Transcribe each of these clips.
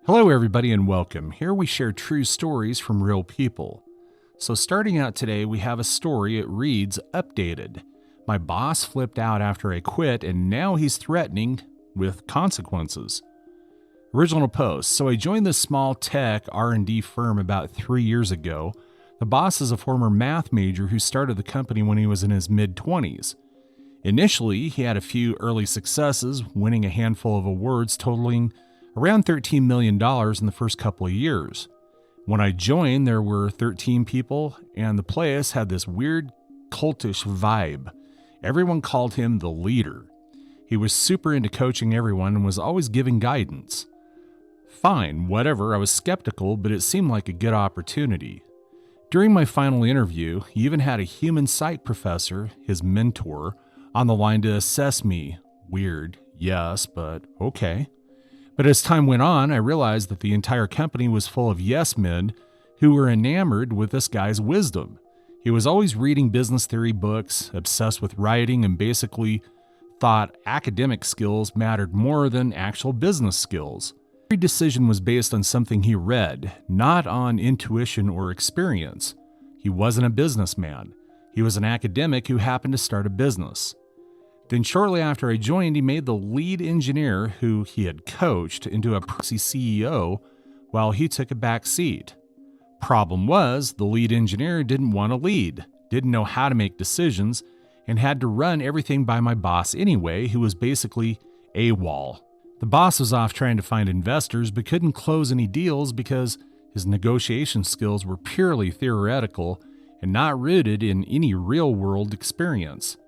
Hello, everybody, and welcome. Here we share true stories from real people. So, starting out today, we have a story. It reads, Updated. My boss flipped out after I quit, and now he's threatening with consequences. Original post. So, I joined this small tech R&D firm about 3 years ago. The boss is a former math major who started the company when he was in his mid-20s. Initially, he had a few early successes, winning a handful of awards totaling around $13 million in the first couple of years. When I joined, there were 13 people, and the place had this weird cultish vibe. Everyone called him the leader. He was super into coaching everyone and was always giving guidance. Fine, whatever, I was skeptical, but it seemed like a good opportunity. During my final interview, he even had a human psych professor, his mentor, on the line to assess me. Weird, yes, but okay. But as time went on, I realized that the entire company was full of yes men who were enamored with this guy's wisdom. He was always reading business theory books, obsessed with writing, and basically thought academic skills mattered more than actual business skills. Every decision was based on something he read, not on intuition or experience. He wasn't a businessman. He was an academic who happened to start a business. Then shortly after I joined, he made the lead engineer who he had coached into a proxy CEO while he took a back seat. Problem was, the lead engineer didn't want to lead, didn't know how to make decisions, and had to run everything by my boss anyway, who was basically AWOL. The boss was off trying to find investors but couldn't close any deals because his negotiation skills were purely theoretical and not rooted in any real-world experience.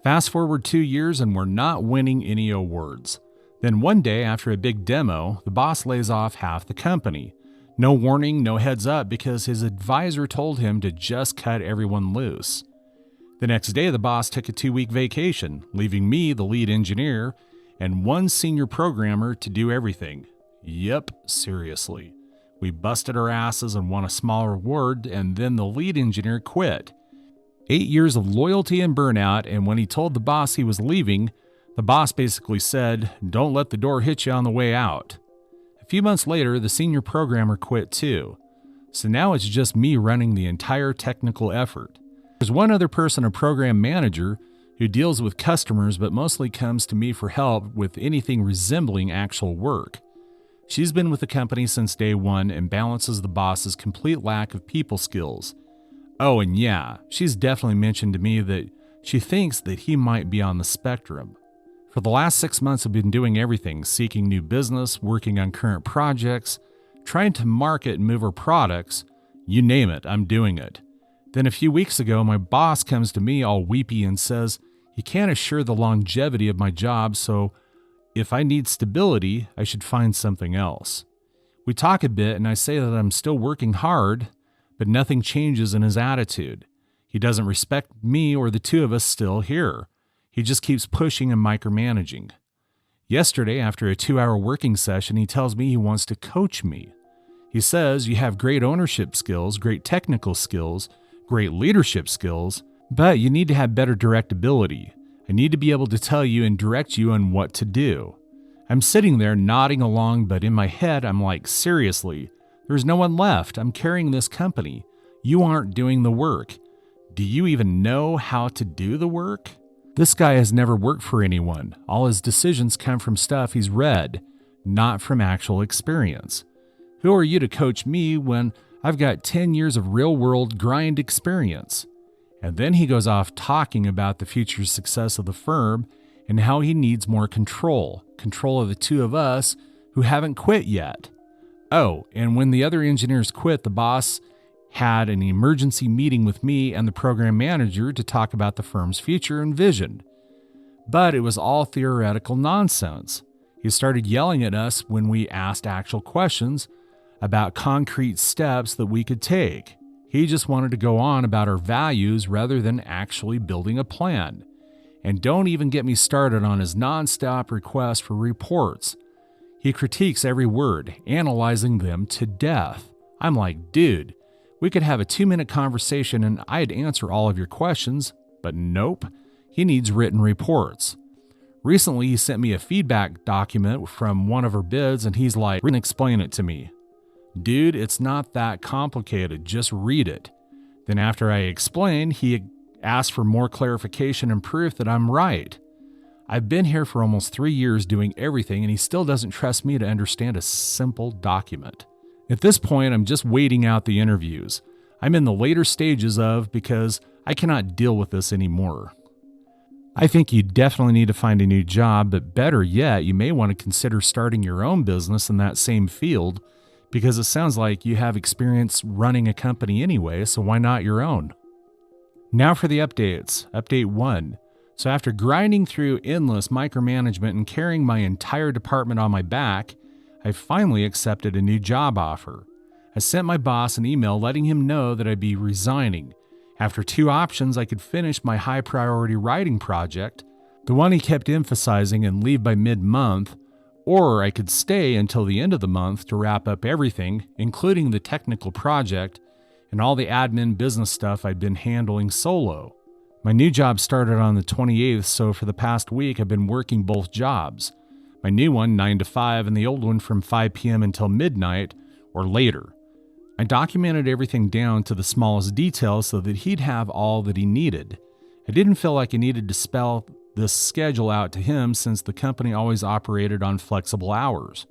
Fast forward 2 years and we're not winning any awards. Then one day after a big demo, the boss lays off half the company. No warning, no heads up because his advisor told him to just cut everyone loose. The next day the boss took a 2-week vacation, leaving me, the lead engineer, and one senior programmer to do everything. Yep, seriously. We busted our asses and won a small reward, and then the lead engineer quit. 8 years of loyalty and burnout, and when he told the boss he was leaving, the boss basically said, "Don't let the door hit you on the way out." A few months later, the senior programmer quit too. So now it's just me running the entire technical effort. There's one other person, a program manager, who deals with customers but mostly comes to me for help with anything resembling actual work. She's been with the company since day one and balances the boss's complete lack of people skills. Oh, and yeah, she's definitely mentioned to me that she thinks that he might be on the spectrum. For the last 6 months, I've been doing everything, seeking new business, working on current projects, trying to market and move our products. You name it, I'm doing it. Then a few weeks ago, my boss comes to me all weepy and says he can't assure the longevity of my job, so if I need stability, I should find something else. We talk a bit and I say that I'm still working hard, but nothing changes in his attitude. He doesn't respect me or the two of us still here. He just keeps pushing and micromanaging. Yesterday, after a 2-hour working session, he tells me he wants to coach me. He says, "You have great ownership skills, great technical skills, great leadership skills, but you need to have better directability. I need to be able to tell you and direct you on what to do." I'm sitting there nodding along, but in my head, I'm like, seriously, there's no one left. I'm carrying this company. You aren't doing the work. Do you even know how to do the work? This guy has never worked for anyone. All his decisions come from stuff he's read, not from actual experience. Who are you to coach me when I've got 10 years of real-world grind experience? And then he goes off talking about the future success of the firm and how he needs more control of the two of us who haven't quit yet. Oh, and when the other engineers quit, the boss had an emergency meeting with me and the program manager to talk about the firm's future and vision. But it was all theoretical nonsense. He started yelling at us when we asked actual questions about concrete steps that we could take. He just wanted to go on about our values rather than actually building a plan. And don't even get me started on his nonstop request for reports. He critiques every word, analyzing them to death. I'm like, dude, we could have a 2-minute conversation and I'd answer all of your questions, but nope, he needs written reports. Recently, he sent me a feedback document from one of her bids, and he's like, explain it to me. Dude, it's not that complicated. Just read it. Then after I explained, he asked for more clarification and proof that I'm right. I've been here for almost 3 years doing everything, and he still doesn't trust me to understand a simple document. At this point, I'm just waiting out the interviews. I'm in the later stages because I cannot deal with this anymore. I think you definitely need to find a new job, but better yet, you may want to consider starting your own business in that same field, because it sounds like you have experience running a company anyway, so why not your own? Now for the updates. Update 1. So after grinding through endless micromanagement and carrying my entire department on my back, I finally accepted a new job offer. I sent my boss an email letting him know that I'd be resigning. After 2 options, I could finish my high-priority writing project, the one he kept emphasizing, and leave by mid-month, or I could stay until the end of the month to wrap up everything, including the technical project and all the admin business stuff I'd been handling solo. My new job started on the 28th, so for the past week I've been working both jobs. My new one 9 to 5 and the old one from 5 p.m. until midnight or later. I documented everything down to the smallest details so that he'd have all that he needed. I didn't feel like I needed to spell this schedule out to him since the company always operated on flexible hours.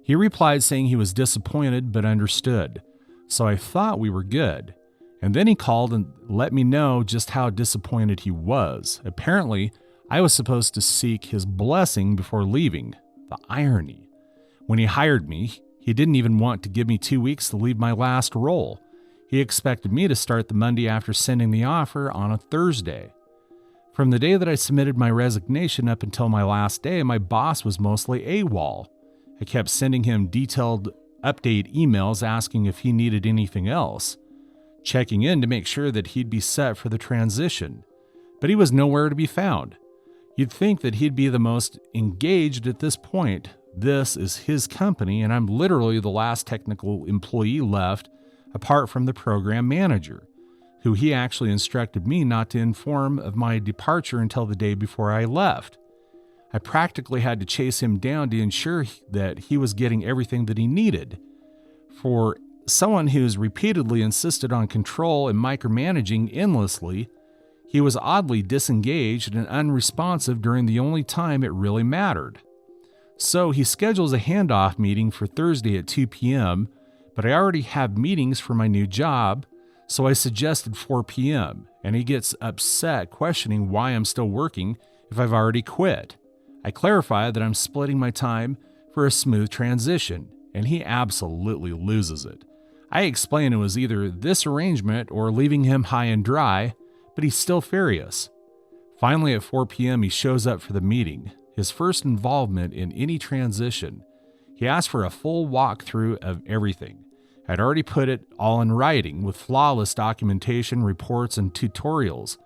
He replied saying he was disappointed but understood, so I thought we were good. And then he called and let me know just how disappointed he was. Apparently, I was supposed to seek his blessing before leaving. The irony. When he hired me, he didn't even want to give me 2 weeks to leave my last role. He expected me to start the Monday after sending the offer on a Thursday. From the day that I submitted my resignation up until my last day, my boss was mostly AWOL. I kept sending him detailed update emails asking if he needed anything else, checking in to make sure that he'd be set for the transition. But he was nowhere to be found. You'd think that he'd be the most engaged at this point. This is his company, and I'm literally the last technical employee left, apart from the program manager, who he actually instructed me not to inform of my departure until the day before I left. I practically had to chase him down to ensure that he was getting everything that he needed. For someone who's repeatedly insisted on control and micromanaging endlessly, he was oddly disengaged and unresponsive during the only time it really mattered. So he schedules a handoff meeting for Thursday at 2 p.m., but I already have meetings for my new job, so I suggested 4 p.m., and he gets upset questioning why I'm still working if I've already quit. I clarify that I'm splitting my time for a smooth transition, and he absolutely loses it. I explain it was either this arrangement or leaving him high and dry, but he's still furious. Finally, at 4 p.m., he shows up for the meeting, his first involvement in any transition. He asked for a full walkthrough of everything. I'd already put it all in writing with flawless documentation, reports, and tutorials,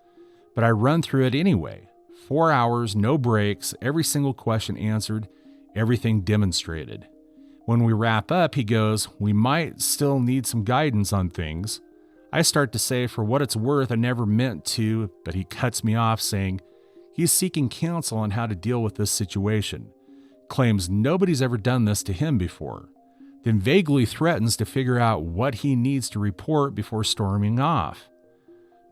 but I run through it anyway. 4 hours, no breaks, every single question answered, everything demonstrated. When we wrap up, he goes, "We might still need some guidance on things." I start to say, for what it's worth, I never meant to, but he cuts me off saying he's seeking counsel on how to deal with this situation, claims nobody's ever done this to him before, then vaguely threatens to figure out what he needs to report before storming off.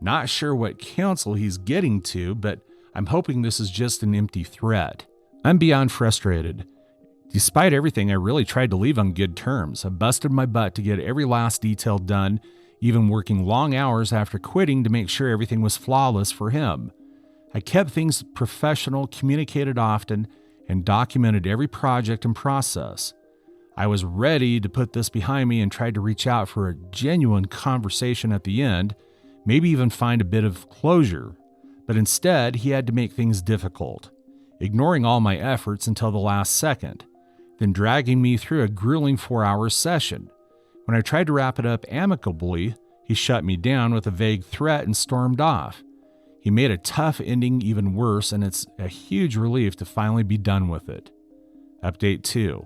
Not sure what counsel he's getting to, but I'm hoping this is just an empty threat. I'm beyond frustrated. Despite everything, I really tried to leave on good terms. I busted my butt to get every last detail done, even working long hours after quitting to make sure everything was flawless for him. I kept things professional, communicated often, and documented every project and process. I was ready to put this behind me and tried to reach out for a genuine conversation at the end, maybe even find a bit of closure. But instead, he had to make things difficult, ignoring all my efforts until the last second, then dragging me through a grueling 4-hour session. When I tried to wrap it up amicably, he shut me down with a vague threat and stormed off. He made a tough ending even worse, and it's a huge relief to finally be done with it. Update 2.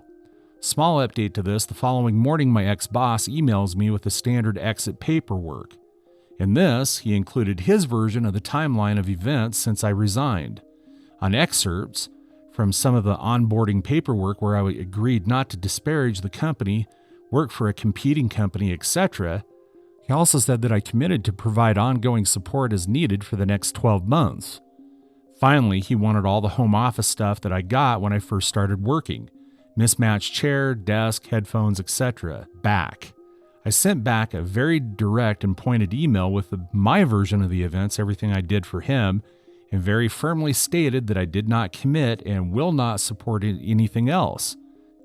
Small update to this, the following morning my ex-boss emails me with the standard exit paperwork. In this, he included his version of the timeline of events since I resigned. On excerpts from some of the onboarding paperwork where I agreed not to disparage the company, work for a competing company, etc., he also said that I committed to provide ongoing support as needed for the next 12 months. Finally, he wanted all the home office stuff that I got when I first started working. Mismatched chair, desk, headphones, etc. back. I sent back a very direct and pointed email with my version of the events, everything I did for him, and very firmly stated that I did not commit and will not support anything else.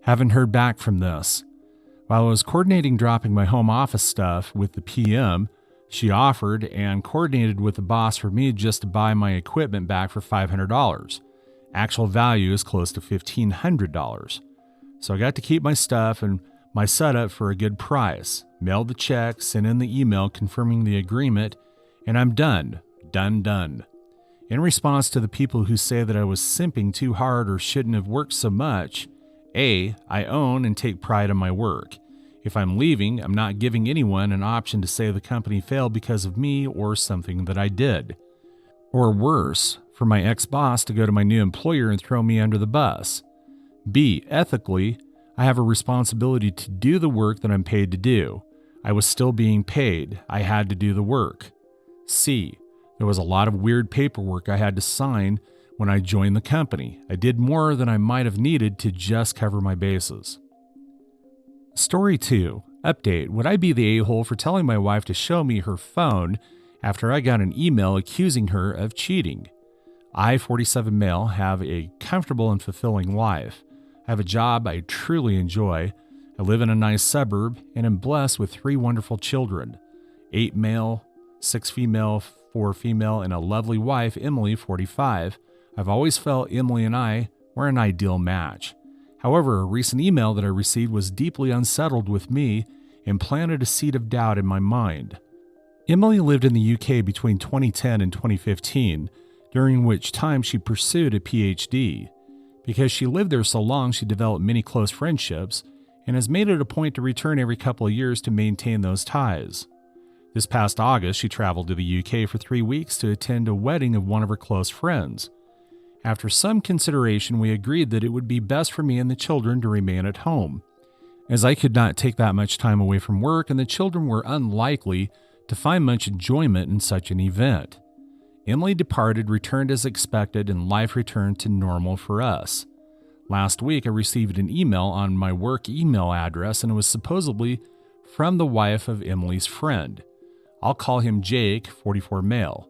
Haven't heard back from this. While I was coordinating dropping my home office stuff with the PM, she offered and coordinated with the boss for me just to buy my equipment back for $500. Actual value is close to $1,500. So I got to keep my stuff and my setup for a good price, mailed the check, sent in the email confirming the agreement, and I'm done. Done. In response to the people who say that I was simping too hard or shouldn't have worked so much, I own and take pride in my work. If I'm leaving, I'm not giving anyone an option to say the company failed because of me or something that I did. Or worse, for my ex-boss to go to my new employer and throw me under the bus. B, ethically, I have a responsibility to do the work that I'm paid to do. I was still being paid. I had to do the work. C, there was a lot of weird paperwork I had to sign when I joined the company. I did more than I might have needed to just cover my bases. Story 2. Update. Would I be the a-hole for telling my wife to show me her phone after I got an email accusing her of cheating? I, 47 male, have a comfortable and fulfilling life. I have a job I truly enjoy. I live in a nice suburb and am blessed with 3 wonderful children. 8 male, 6 female, 4 female, and a lovely wife, Emily, 45. I've always felt Emily and I were an ideal match. However, a recent email that I received was deeply unsettled with me and planted a seed of doubt in my mind. Emily lived in the UK between 2010 and 2015, during which time she pursued a PhD. Because she lived there so long, she developed many close friendships and has made it a point to return every couple of years to maintain those ties. This past August, she traveled to the UK for 3 weeks to attend a wedding of one of her close friends. After some consideration, we agreed that it would be best for me and the children to remain at home, as I could not take that much time away from work and the children were unlikely to find much enjoyment in such an event. Emily departed, returned as expected, and life returned to normal for us. Last week, I received an email on my work email address, and it was supposedly from the wife of Emily's friend. I'll call him Jake, 44 male.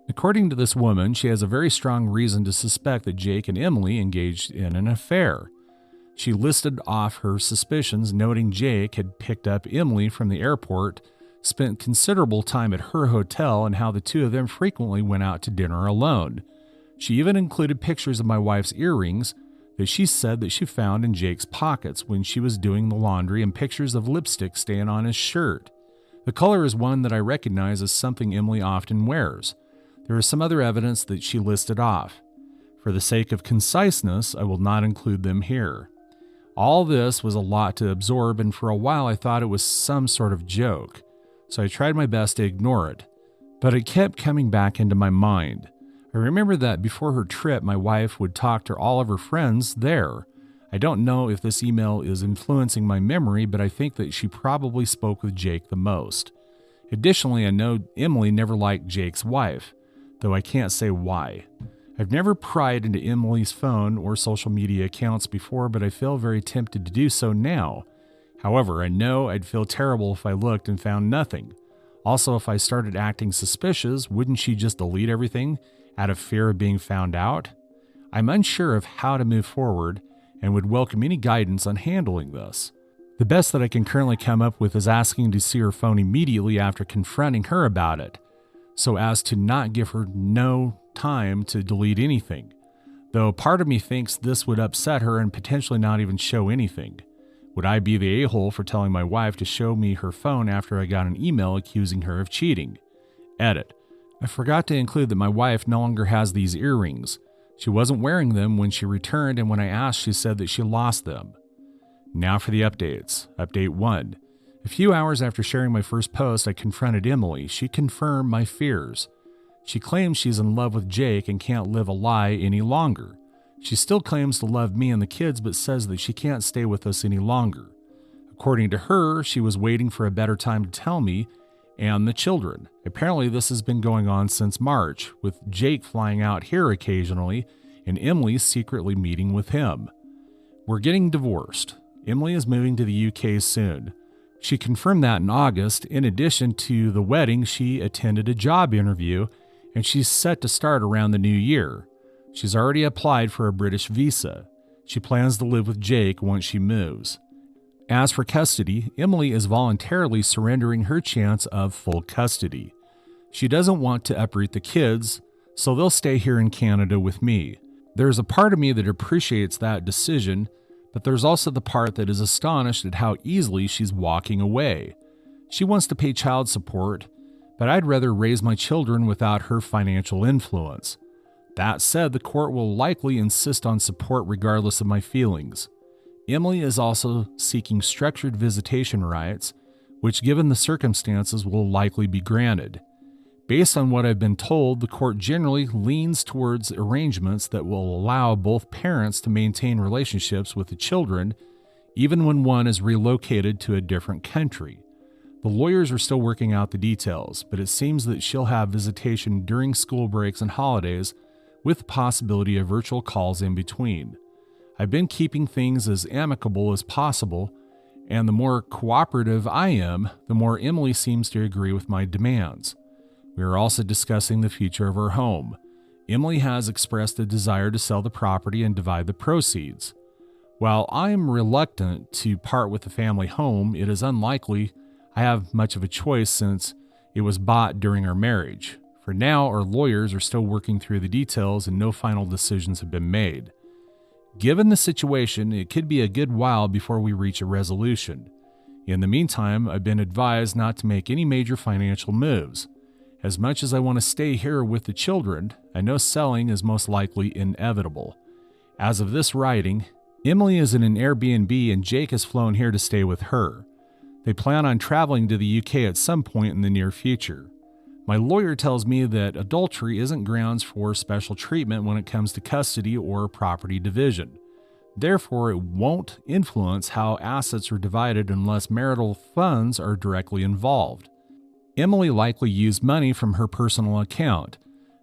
According to this woman, she has a very strong reason to suspect that Jake and Emily engaged in an affair. She listed off her suspicions, noting Jake had picked up Emily from the airport, spent considerable time at her hotel, and how the two of them frequently went out to dinner alone. She even included pictures of my wife's earrings that she said that she found in Jake's pockets when she was doing the laundry, and pictures of lipstick staying on his shirt. The color is one that I recognize as something Emily often wears. There is some other evidence that she listed off. For the sake of conciseness, I will not include them here. All this was a lot to absorb, and for a while I thought it was some sort of joke, so I tried my best to ignore it. But it kept coming back into my mind. I remember that before her trip, my wife would talk to all of her friends there. I don't know if this email is influencing my memory, but I think that she probably spoke with Jake the most. Additionally, I know Emily never liked Jake's wife, though I can't say why. I've never pried into Emily's phone or social media accounts before, but I feel very tempted to do so now. However, I know I'd feel terrible if I looked and found nothing. Also, if I started acting suspicious, wouldn't she just delete everything out of fear of being found out? I'm unsure of how to move forward and would welcome any guidance on handling this. The best that I can currently come up with is asking to see her phone immediately after confronting her about it, so as to not give her no time to delete anything, though part of me thinks this would upset her and potentially not even show anything. Would I be the a-hole for telling my wife to show me her phone after I got an email accusing her of cheating? Edit. I forgot to include that my wife no longer has these earrings. She wasn't wearing them when she returned, and when I asked, she said that she lost them. Now for the updates. Update 1. A few hours after sharing my first post, I confronted Emily. She confirmed my fears. She claims she's in love with Jake and can't live a lie any longer. She still claims to love me and the kids, but says that she can't stay with us any longer. According to her, she was waiting for a better time to tell me and the children. Apparently, this has been going on since March, with Jake flying out here occasionally and Emily secretly meeting with him. We're getting divorced. Emily is moving to the UK soon. She confirmed that in August. In addition to the wedding, she attended a job interview, and she's set to start around the new year. She's already applied for a British visa. She plans to live with Jake once she moves. As for custody, Emily is voluntarily surrendering her chance of full custody. She doesn't want to uproot the kids, so they'll stay here in Canada with me. There's a part of me that appreciates that decision, but there's also the part that is astonished at how easily she's walking away. She wants to pay child support, but I'd rather raise my children without her financial influence. That said, the court will likely insist on support regardless of my feelings. Emily is also seeking structured visitation rights, which given the circumstances will likely be granted. Based on what I've been told, the court generally leans towards arrangements that will allow both parents to maintain relationships with the children, even when one is relocated to a different country. The lawyers are still working out the details, but it seems that she'll have visitation during school breaks and holidays, with the possibility of virtual calls in between. I've been keeping things as amicable as possible, and the more cooperative I am, the more Emily seems to agree with my demands. We are also discussing the future of our home. Emily has expressed a desire to sell the property and divide the proceeds. While I am reluctant to part with the family home, it is unlikely I have much of a choice since it was bought during our marriage. For now, our lawyers are still working through the details and no final decisions have been made. Given the situation, it could be a good while before we reach a resolution. In the meantime, I've been advised not to make any major financial moves. As much as I want to stay here with the children, I know selling is most likely inevitable. As of this writing, Emily is in an Airbnb and Jake has flown here to stay with her. They plan on traveling to the UK at some point in the near future. My lawyer tells me that adultery isn't grounds for special treatment when it comes to custody or property division. Therefore, it won't influence how assets are divided unless marital funds are directly involved. Emily likely used money from her personal account.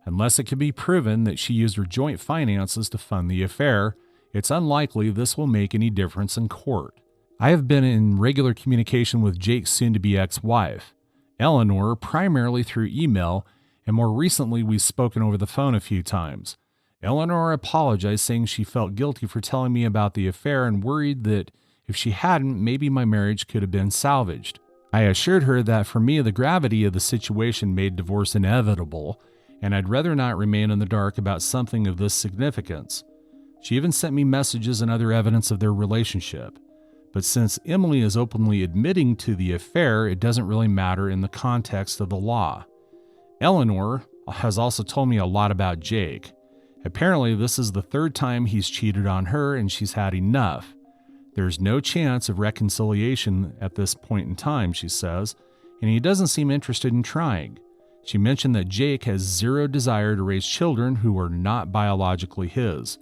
Unless it can be proven that she used her joint finances to fund the affair, it's unlikely this will make any difference in court. I have been in regular communication with Jake's soon-to-be ex-wife, Eleanor, primarily through email, and more recently we've spoken over the phone a few times. Eleanor apologized, saying she felt guilty for telling me about the affair and worried that if she hadn't, maybe my marriage could have been salvaged. I assured her that for me, the gravity of the situation made divorce inevitable, and I'd rather not remain in the dark about something of this significance. She even sent me messages and other evidence of their relationship. But since Emily is openly admitting to the affair, it doesn't really matter in the context of the law. Eleanor has also told me a lot about Jake. Apparently, this is the third time he's cheated on her, and she's had enough. There's no chance of reconciliation at this point in time, she says, and he doesn't seem interested in trying. She mentioned that Jake has zero desire to raise children who are not biologically his,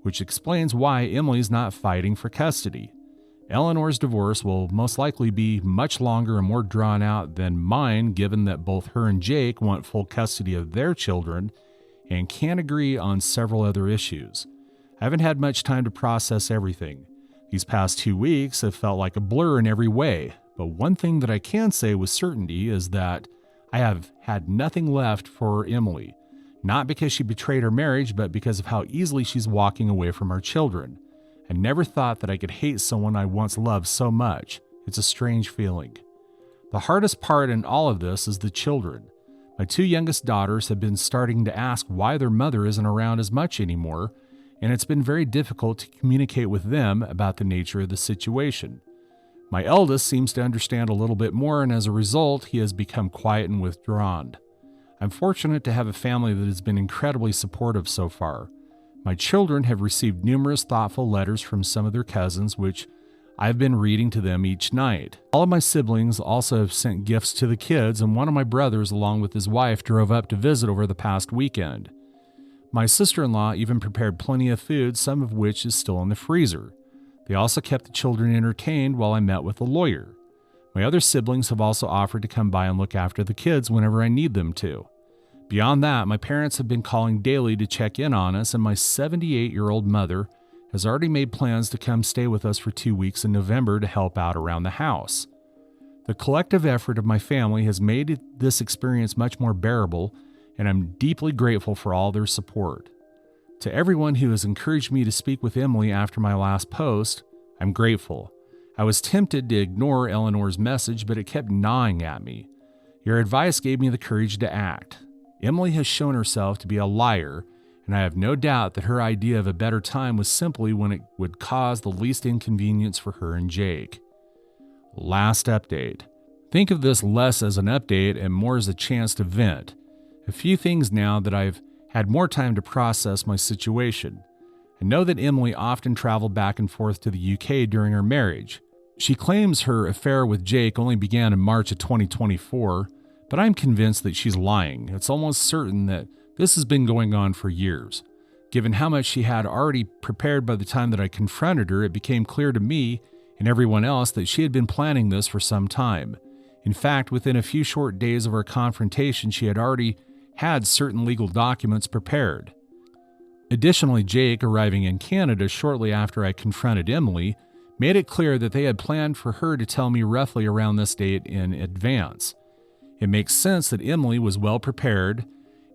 which explains why Emily's not fighting for custody. Eleanor's divorce will most likely be much longer and more drawn out than mine, given that both her and Jake want full custody of their children and can't agree on several other issues. I haven't had much time to process everything. These past 2 weeks have felt like a blur in every way, but one thing that I can say with certainty is that I have had nothing left for Emily, not because she betrayed her marriage, but because of how easily she's walking away from our children. I never thought that I could hate someone I once loved so much. It's a strange feeling. The hardest part in all of this is the children. My 2 youngest daughters have been starting to ask why their mother isn't around as much anymore, and it's been very difficult to communicate with them about the nature of the situation. My eldest seems to understand a little bit more, and as a result, he has become quiet and withdrawn. I'm fortunate to have a family that has been incredibly supportive so far. My children have received numerous thoughtful letters from some of their cousins, which I've been reading to them each night. All of my siblings also have sent gifts to the kids, and one of my brothers, along with his wife, drove up to visit over the past weekend. My sister-in-law even prepared plenty of food, some of which is still in the freezer. They also kept the children entertained while I met with the lawyer. My other siblings have also offered to come by and look after the kids whenever I need them to. Beyond that, my parents have been calling daily to check in on us, and my 78-year-old mother has already made plans to come stay with us for 2 weeks in November to help out around the house. The collective effort of my family has made this experience much more bearable, and I'm deeply grateful for all their support. To everyone who has encouraged me to speak with Emily after my last post, I'm grateful. I was tempted to ignore Eleanor's message, but it kept gnawing at me. Your advice gave me the courage to act. Emily has shown herself to be a liar, and I have no doubt that her idea of a better time was simply when it would cause the least inconvenience for her and Jake. Last update. Think of this less as an update and more as a chance to vent. A few things now that I've had more time to process my situation. I know that Emily often traveled back and forth to the UK during her marriage. She claims her affair with Jake only began in March of 2024, but I'm convinced that she's lying. It's almost certain that this has been going on for years. Given how much she had already prepared by the time that I confronted her, it became clear to me and everyone else that she had been planning this for some time. In fact, within a few short days of our confrontation, she had already had certain legal documents prepared. Additionally, Jake, arriving in Canada shortly after I confronted Emily, made it clear that they had planned for her to tell me roughly around this date in advance. It makes sense that Emily was well prepared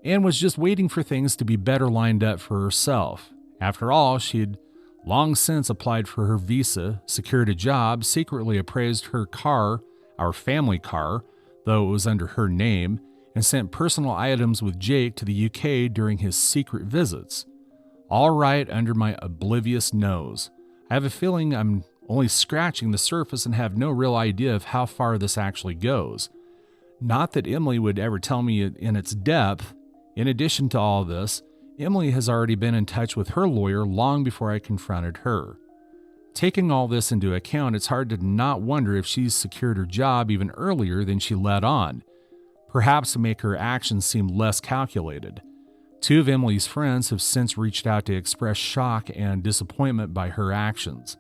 and was just waiting for things to be better lined up for herself. After all, she had long since applied for her visa, secured a job, secretly appraised her car, our family car, though it was under her name, and sent personal items with Jake to the UK during his secret visits. All right under my oblivious nose. I have a feeling I'm only scratching the surface and have no real idea of how far this actually goes. Not that Emily would ever tell me it in its depth. In addition to all this, Emily has already been in touch with her lawyer long before I confronted her. Taking all this into account, it's hard to not wonder if she's secured her job even earlier than she let on, perhaps to make her actions seem less calculated. Two of Emily's friends have since reached out to express shock and disappointment by her actions.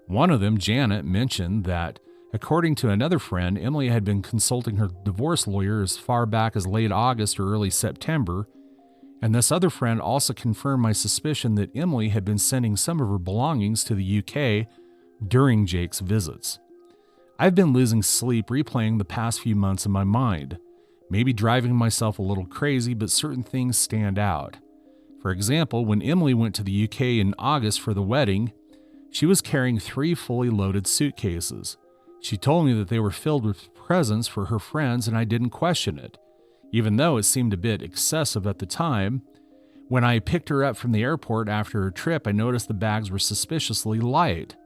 One of them, Janet, mentioned that, according to another friend, Emily had been consulting her divorce lawyer as far back as late August or early September, and this other friend also confirmed my suspicion that Emily had been sending some of her belongings to the UK during Jake's visits. I've been losing sleep replaying the past few months in my mind, maybe driving myself a little crazy, but certain things stand out. For example, when Emily went to the UK in August for the wedding, she was carrying 3 fully loaded suitcases. She told me that they were filled with presents for her friends, and I didn't question it, even though it seemed a bit excessive at the time. When I picked her up from the airport after her trip, I noticed the bags were suspiciously light.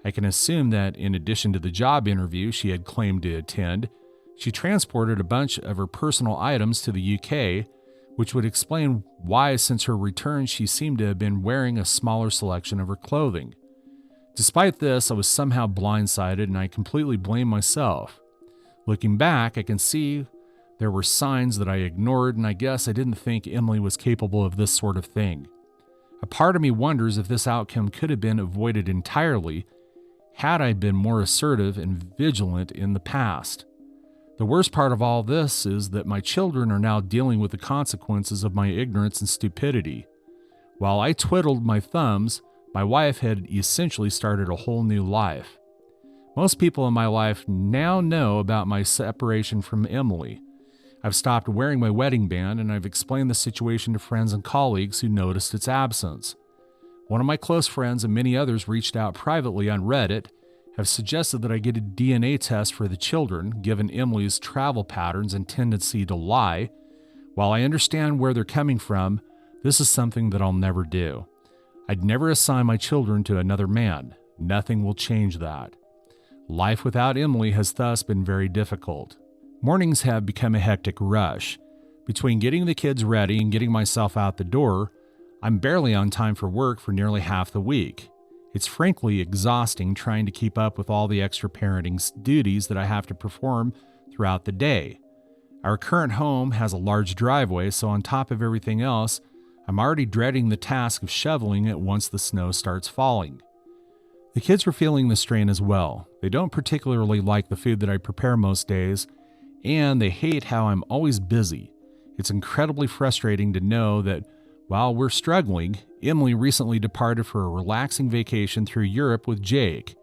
I can assume that in addition to the job interview she had claimed to attend, she transported a bunch of her personal items to the UK, which would explain why since her return she seemed to have been wearing a smaller selection of her clothing. Despite this, I was somehow blindsided and I completely blamed myself. Looking back, I can see there were signs that I ignored, and I guess I didn't think Emily was capable of this sort of thing. A part of me wonders if this outcome could have been avoided entirely had I been more assertive and vigilant in the past. The worst part of all this is that my children are now dealing with the consequences of my ignorance and stupidity. While I twiddled my thumbs, my wife had essentially started a whole new life. Most people in my life now know about my separation from Emily. I've stopped wearing my wedding band, and I've explained the situation to friends and colleagues who noticed its absence. One of my close friends and many others reached out privately on Reddit, have suggested that I get a DNA test for the children, given Emily's travel patterns and tendency to lie. While I understand where they're coming from, this is something that I'll never do. I'd never assign my children to another man. Nothing will change that. Life without Emily has thus been very difficult. Mornings have become a hectic rush. Between getting the kids ready and getting myself out the door, I'm barely on time for work for nearly half the week. It's frankly exhausting trying to keep up with all the extra parenting duties that I have to perform throughout the day. Our current home has a large driveway, so on top of everything else, I'm already dreading the task of shoveling it once the snow starts falling. The kids were feeling the strain as well. They don't particularly like the food that I prepare most days, and they hate how I'm always busy. It's incredibly frustrating to know that while we're struggling, Emily recently departed for a relaxing vacation through Europe with Jake.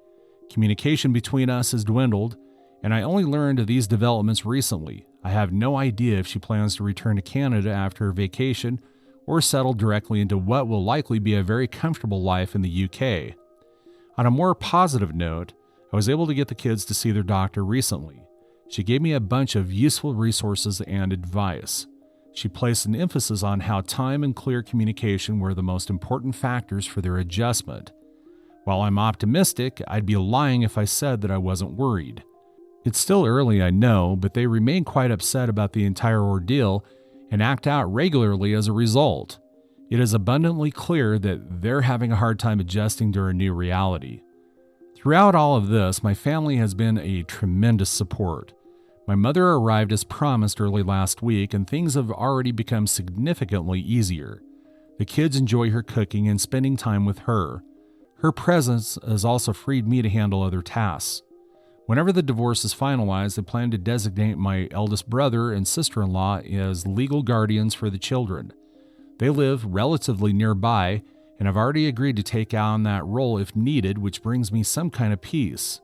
Communication between us has dwindled, and I only learned of these developments recently. I have no idea if she plans to return to Canada after her vacation or settle directly into what will likely be a very comfortable life in the UK. On a more positive note, I was able to get the kids to see their doctor recently. She gave me a bunch of useful resources and advice. She placed an emphasis on how time and clear communication were the most important factors for their adjustment. While I'm optimistic, I'd be lying if I said that I wasn't worried. It's still early, I know, but they remain quite upset about the entire ordeal and act out regularly as a result. It is abundantly clear that they're having a hard time adjusting to a new reality. Throughout all of this, my family has been a tremendous support. My mother arrived as promised early last week, and things have already become significantly easier. The kids enjoy her cooking and spending time with her. Her presence has also freed me to handle other tasks. Whenever the divorce is finalized, I plan to designate my eldest brother and sister-in-law as legal guardians for the children. They live relatively nearby, and I've already agreed to take on that role if needed, which brings me some kind of peace.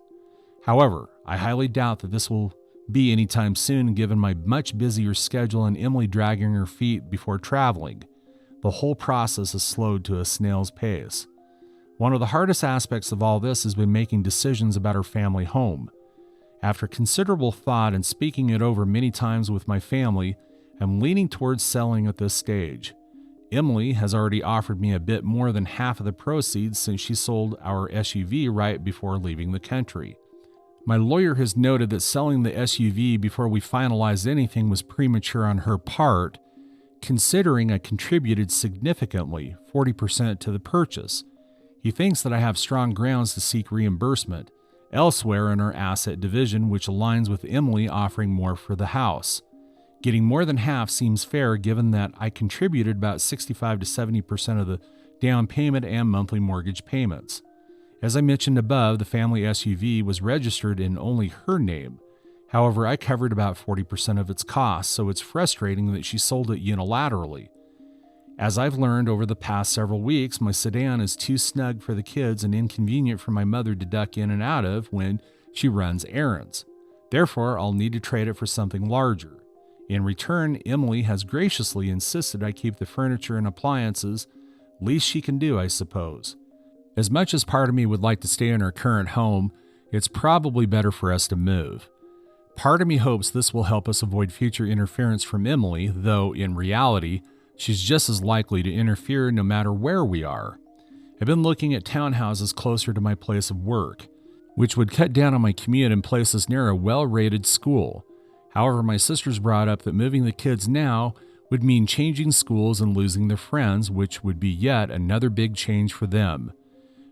However, I highly doubt that this will be anytime soon given my much busier schedule and Emily dragging her feet before traveling. The whole process has slowed to a snail's pace. One of the hardest aspects of all this has been making decisions about our family home. After considerable thought and speaking it over many times with my family, I'm leaning towards selling at this stage. Emily has already offered me a bit more than half of the proceeds since she sold our SUV right before leaving the country. My lawyer has noted that selling the SUV before we finalized anything was premature on her part, considering I contributed significantly, 40% to the purchase. He thinks that I have strong grounds to seek reimbursement elsewhere in our asset division, which aligns with Emily offering more for the house. Getting more than half seems fair given that I contributed about 65 to 70% of the down payment and monthly mortgage payments. As I mentioned above, the family SUV was registered in only her name. However, I covered about 40% of its costs, so it's frustrating that she sold it unilaterally. As I've learned over the past several weeks, my sedan is too snug for the kids and inconvenient for my mother to duck in and out of when she runs errands. Therefore, I'll need to trade it for something larger. In return, Emily has graciously insisted I keep the furniture and appliances, least she can do, I suppose. As much as part of me would like to stay in our current home, it's probably better for us to move. Part of me hopes this will help us avoid future interference from Emily, though in reality, she's just as likely to interfere no matter where we are. I've been looking at townhouses closer to my place of work, which would cut down on my commute in places near a well-rated school. However, my sisters brought up that moving the kids now would mean changing schools and losing their friends, which would be yet another big change for them.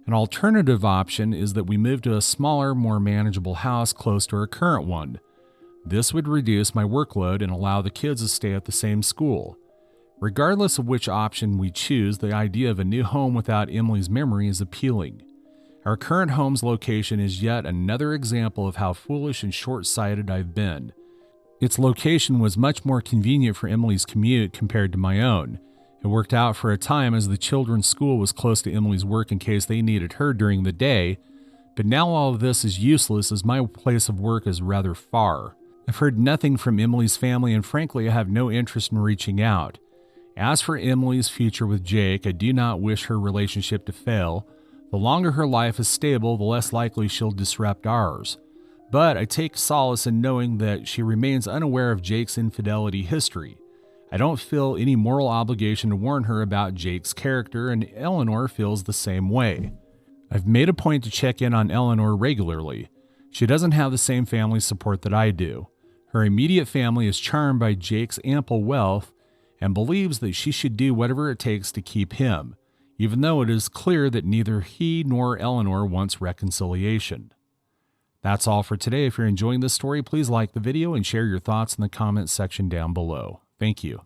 An alternative option is that we move to a smaller, more manageable house close to our current one. This would reduce my workload and allow the kids to stay at the same school. Regardless of which option we choose, the idea of a new home without Emily's memory is appealing. Our current home's location is yet another example of how foolish and short-sighted I've been. Its location was much more convenient for Emily's commute compared to my own. It worked out for a time as the children's school was close to Emily's work in case they needed her during the day, but now all of this is useless as my place of work is rather far. I've heard nothing from Emily's family, and frankly, I have no interest in reaching out. As for Emily's future with Jake, I do not wish her relationship to fail. The longer her life is stable, the less likely she'll disrupt ours. But I take solace in knowing that she remains unaware of Jake's infidelity history. I don't feel any moral obligation to warn her about Jake's character, and Eleanor feels the same way. I've made a point to check in on Eleanor regularly. She doesn't have the same family support that I do. Her immediate family is charmed by Jake's ample wealth and believes that she should do whatever it takes to keep him. even though it is clear that neither he nor Eleanor wants reconciliation. That's all for today. If you're enjoying this story, please like the video and share your thoughts in the comments section down below. Thank you.